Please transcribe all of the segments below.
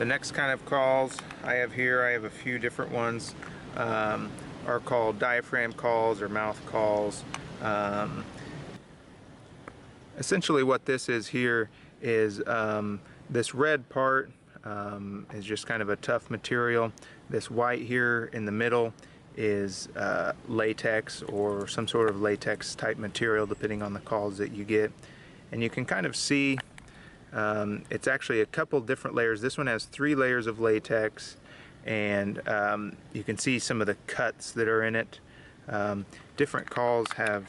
The next kind of calls I have here, I have a few different ones, are called diaphragm calls or mouth calls. Essentially what this is here is this red part is just kind of a tough material. This white here in the middle is latex or some sort of latex type material depending on the calls that you get. And you can kind of see it's actually a couple different layers. This one has 3 layers of latex, and you can see some of the cuts that are in it. Different calls have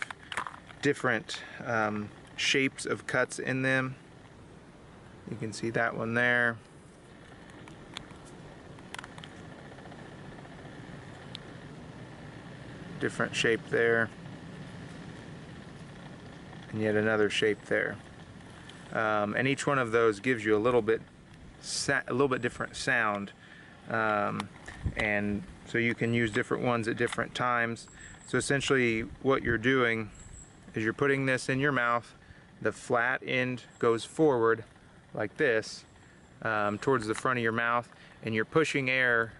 different shapes of cuts in them. You can see that one there. Different shape there, and yet another shape there. And each one of those gives you a little bit different sound, and so you can use different ones at different times. So essentially what you're doing is you're putting this in your mouth. The flat end goes forward like this towards the front of your mouth, and you're pushing air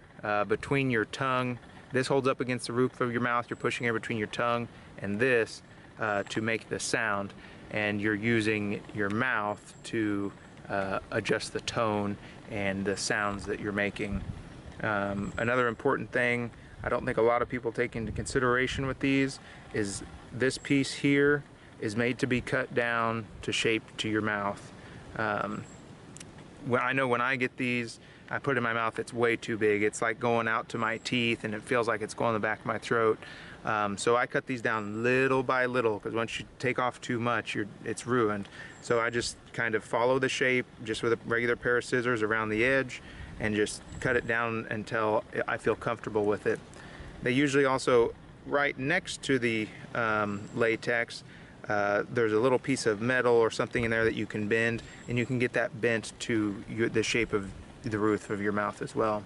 between your tongue. This holds up against the roof of your mouth. You're pushing air between your tongue and this to make the sound, and you're using your mouth to adjust the tone and the sounds that you're making. Another important thing I don't think a lot of people take into consideration with these is this piece here is made to be cut down to shape to your mouth. I know when I get these, I put it in my mouth, it's way too big. It's like going out to my teeth, and it feels like it's going in the back of my throat. So I cut these down little by little, because once you take off too much, it's ruined. So I just kind of follow the shape just with a regular pair of scissors around the edge and just cut it down until I feel comfortable with it. They usually also, right next to the latex, there's a little piece of metal or something in there that you can bend, and you can get that bent to the shape of the roof of your mouth as well.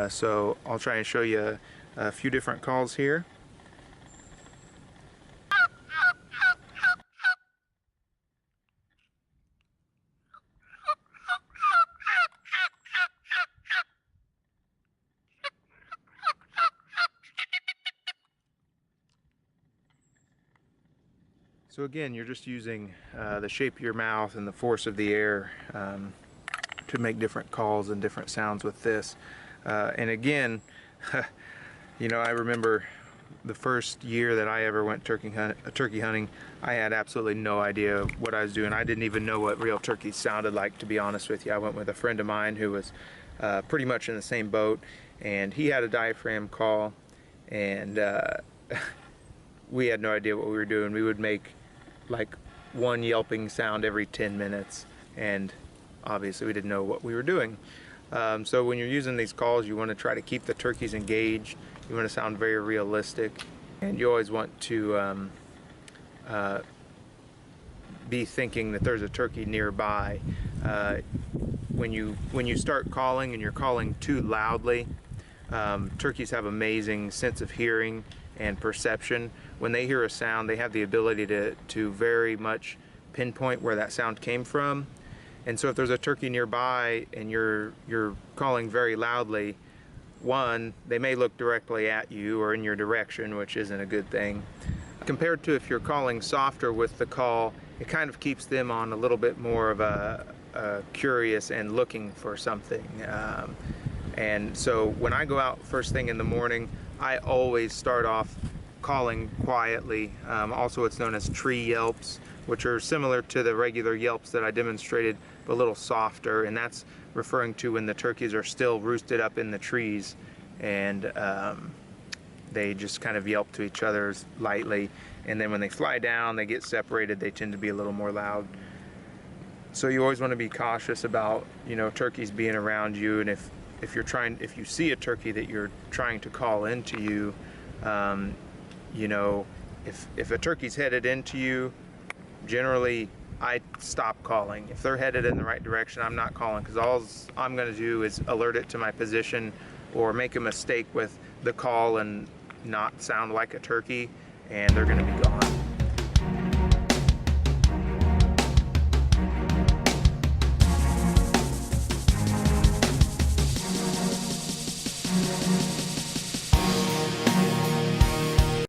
So I'll try and show you a few different calls here. So again, you're just using the shape of your mouth and the force of the air to make different calls and different sounds with this. And again, you know, I remember the first year that I ever went turkey hunting, I had absolutely no idea what I was doing. I didn't even know what real turkeys sounded like, to be honest with you. I went with a friend of mine who was pretty much in the same boat, and he had a diaphragm call, and we had no idea what we were doing. We would make like one yelping sound every 10 minutes, and obviously we didn't know what we were doing. So when you're using these calls, you want to try to keep the turkeys engaged. You want to sound very realistic, and you always want to be thinking that there's a turkey nearby. When you start calling and you're calling too loudly, turkeys have amazing sense of hearing and perception. When they hear a sound, they have the ability to very much pinpoint where that sound came from. And so if there's a turkey nearby and you're calling very loudly, one, they may look directly at you or in your direction, which isn't a good thing. Compared to if you're calling softer with the call, it kind of keeps them on a little bit more of a curious and looking for something. And so when I go out first thing in the morning, I always start off calling quietly. Also, it's known as tree yelps, which are similar to the regular yelps that I demonstrated, but a little softer, and that's referring to when the turkeys are still roosted up in the trees, and they just kind of yelp to each other lightly, and then when they fly down, they get separated, they tend to be a little more loud. So you always want to be cautious about, you know, turkeys being around you, and if you see a turkey that you're trying to call into you, you know, if a turkey's headed into you, generally I stop calling. If they're headed in the right direction, I'm not calling, because all I'm going to do is alert it to my position or make a mistake with the call and not sound like a turkey, and they're going to be gone.